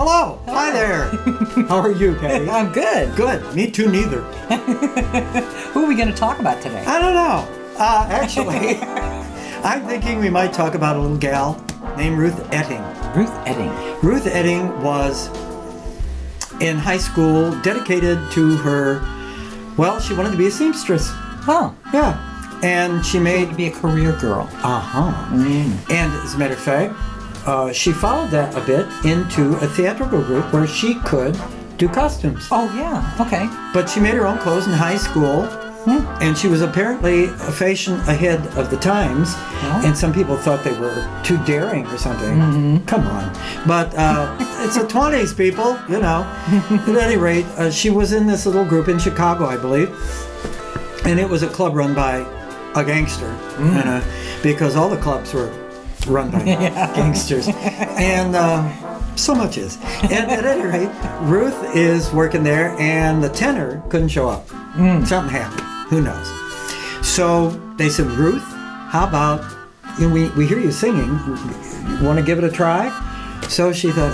Hello. Hi there. How are you, Patty? I'm good. Good. Me too, neither. Who are we going to talk about today? I don't know. Actually, I'm thinking we might talk about a little gal named Ruth Etting. Ruth Etting. Ruth Etting was in high school dedicated to her, well, she wanted to be a seamstress. Oh. Yeah. And she made... To be a career girl. Uh-huh. And as a matter of fact, she followed that a bit into a theatrical group where she could do costumes. Oh, yeah. Okay. But she made her own clothes in high school, and she was apparently a fashion ahead of the times, and some people thought they were too daring or something. Come on. But it's the 20s, people, you know. At any rate, she was in this little group in Chicago, I believe, and it was a club run by a gangster, because all the clubs were run by gangsters, and so much is. And at any rate, Ruth is working there, and the tenor couldn't show up. Something happened. Who knows? So they said, Ruth, how about, we hear you singing, you want to give it a try? So she thought,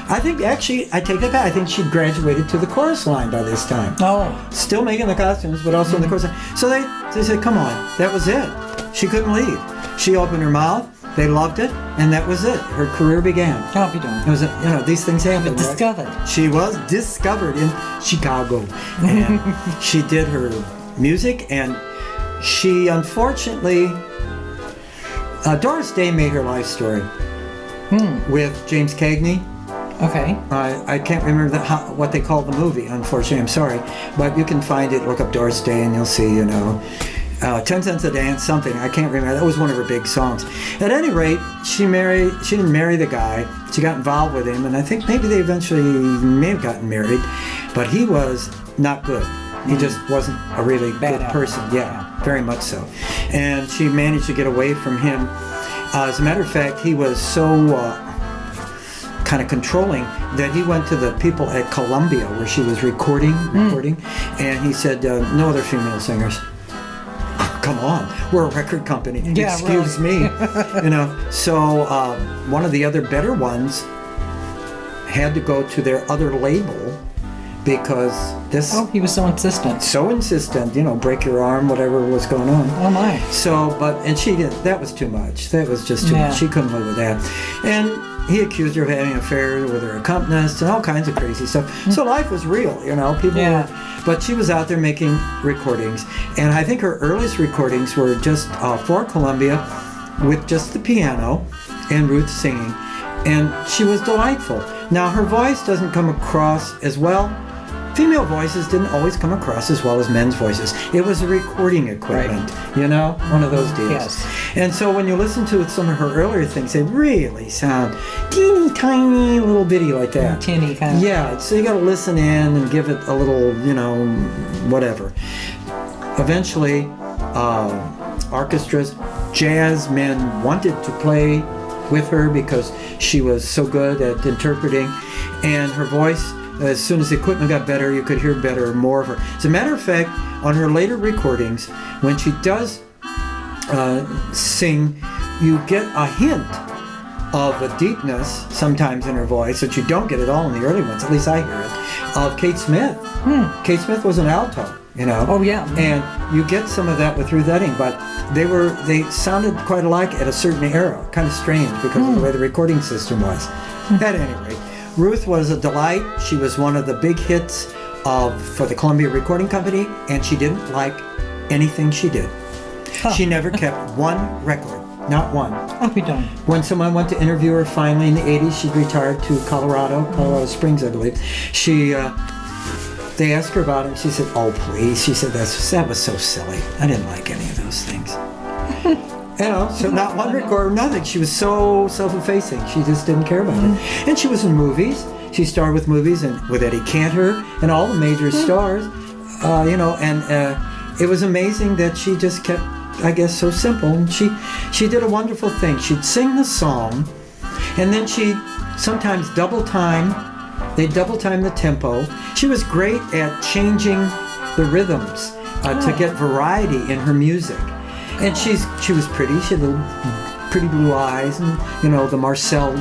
I think actually, I take that back. I think she graduated to the chorus line by this time. Oh. Still making the costumes, but also in the chorus line. So they said, come on, that was it. She couldn't leave. She opened her mouth, they loved it, and that was it. Her career began. I'll be done. It was, these things happen. Discovered. Right? She was discovered in Chicago. And she did her music, and she unfortunately, Doris Day made her life story. With James Cagney. Okay. I can't remember what they called the movie, unfortunately, I'm sorry. But you can find it, look up Doris Day, and you'll see, 10 Cents a Dance, something, I can't remember. That was one of her big songs. At any rate, she didn't marry the guy. She got involved with him, and I think maybe they eventually may have gotten married, but he was not good. He just wasn't a really good person. Yeah, very much so. And she managed to get away from him. As a matter of fact, he was so kind of controlling that he went to the people at Columbia where she was recording, and he said, no other female singers. Come on, we're a record company. Yeah, excuse me. So one of the other better ones had to go to their other label because this... Oh, he was so insistent. So insistent, break your arm, whatever was going on. Oh my. So, and she didn't, that was too much. That was just too much. She couldn't live with that. And he accused her of having an affair with her accompanist and all kinds of crazy stuff. So life was real, people were, but she was out there making recordings. And I think her earliest recordings were just for Columbia with just the piano and Ruth singing. And she was delightful. Now, her voice doesn't come across as well. Female voices didn't always come across as well as men's voices. It was a recording equipment, one of those deals. Yes. And so when you listen to some of her earlier things, they really sound teeny tiny, little bitty like that. Tinny kind of. Yeah, so you got to listen in and give it a little, whatever. Eventually, orchestras, jazz men wanted to play with her because she was so good at interpreting, and her voice, as soon as the equipment got better, you could hear better, more of her. As a matter of fact, on her later recordings, when she does sing, you get a hint of a deepness sometimes in her voice that you don't get at all in the early ones, at least I hear it, of Kate Smith. Kate Smith was an alto, Oh, yeah. And you get some of that with Ruth Etting, but they sounded quite alike at a certain era, kind of strange because of the way the recording system was. At any rate, Ruth was a delight. She was one of the big hits for the Columbia Recording Company, and she didn't like anything she did. She never kept one record, not one. I'll be done. When someone went to interview her finally in the 80s, she'd retired to Colorado Springs, I believe. They asked her about it, and she said, oh, please. She said, that was so silly. I didn't like any of those things. So not one record, nothing. She was so self-effacing. She just didn't care about it. And she was in movies. She starred with movies and with Eddie Cantor and all the major stars, and it was amazing that she just kept, I guess, so simple. And she did a wonderful thing. She'd sing the song, and then she'd sometimes they'd double time the tempo. She was great at changing the rhythms to get variety in her music. And she was pretty. She had little pretty blue eyes and, the Marcel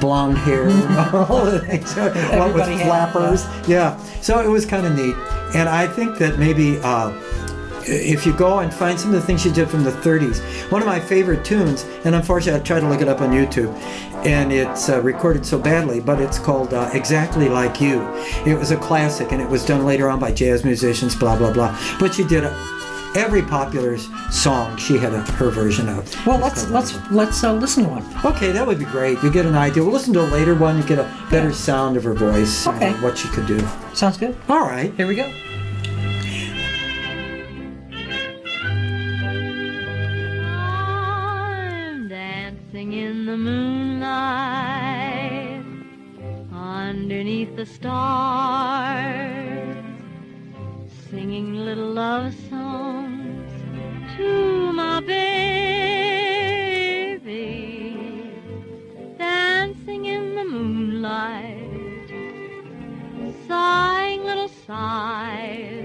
blonde hair and all the things. What with Everybody had, flappers. Yeah. So it was kind of neat. And I think that maybe if you go and find some of the things she did from the 30s, one of my favorite tunes, and unfortunately I tried to look it up on YouTube, and it's recorded so badly, but it's called Exactly Like You. It was a classic, and it was done later on by jazz musicians, blah, blah, blah. But she did every popular song she had her version of. Well, let's listen to one. Okay, that would be great. You get an idea. We'll listen to a later one. You get a better sound of her voice, Okay. what she could do. Sounds good. All right. Here we go. I'm dancing in the moonlight underneath the stars, singing little love songs to my baby, dancing in the moonlight, sighing little sighs,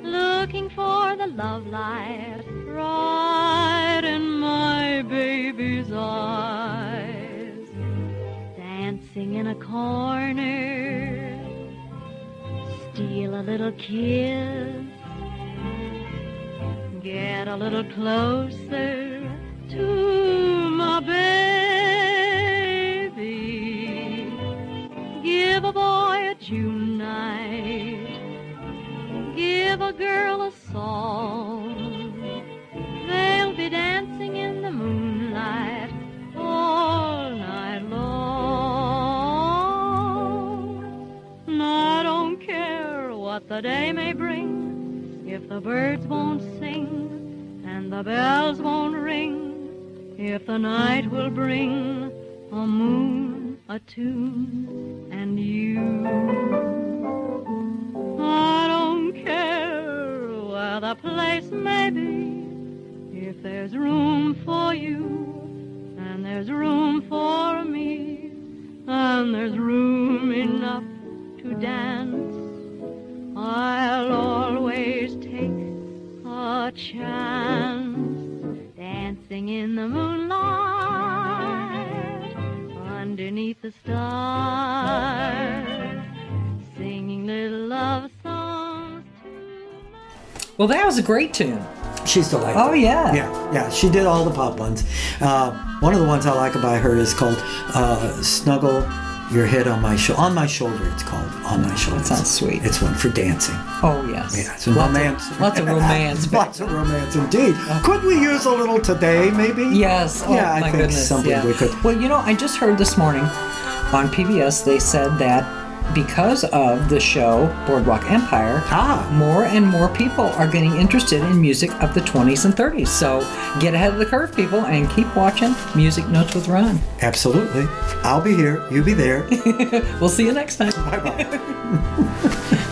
looking for the love light right in my baby's eyes, dancing in a corner, steal a little kiss, get a little closer to my baby, give a boy a June night, give a girl a song, they'll be dancing in the moonlight all night long. And I don't care what the day may bring, if the birds won't sing and the bells won't ring, if the night will bring a moon, a tune, and you. I don't care where the place may be, if there's room for you, and there's room for me, and there's room enough to dance, I'll always take a chance, dancing in the moonlight underneath the stars, singing little love songs to my... Well, that was a great tune. She's delightful. Oh, yeah. Yeah. She did all the pop ones. One of the ones I like about her is called Snuggle Your Head on My Shoulder. On My Shoulder, it's called. On My Shoulder. That sounds sweet. It's one for dancing. Oh, yes. Yeah, it's romance. Lots of romance. Lots of romance, indeed. Could we use a little today, maybe? Yes. Oh, Yeah, I my think goodness. something yeah. we could. Well, I just heard this morning on PBS, they said that because of the show Boardwalk Empire, more and more people are getting interested in music of the 20s and 30s. So get ahead of the curve, people, and keep watching Music Notes with Ron. Absolutely. I'll be here. You be there. We'll see you next time. Bye-bye.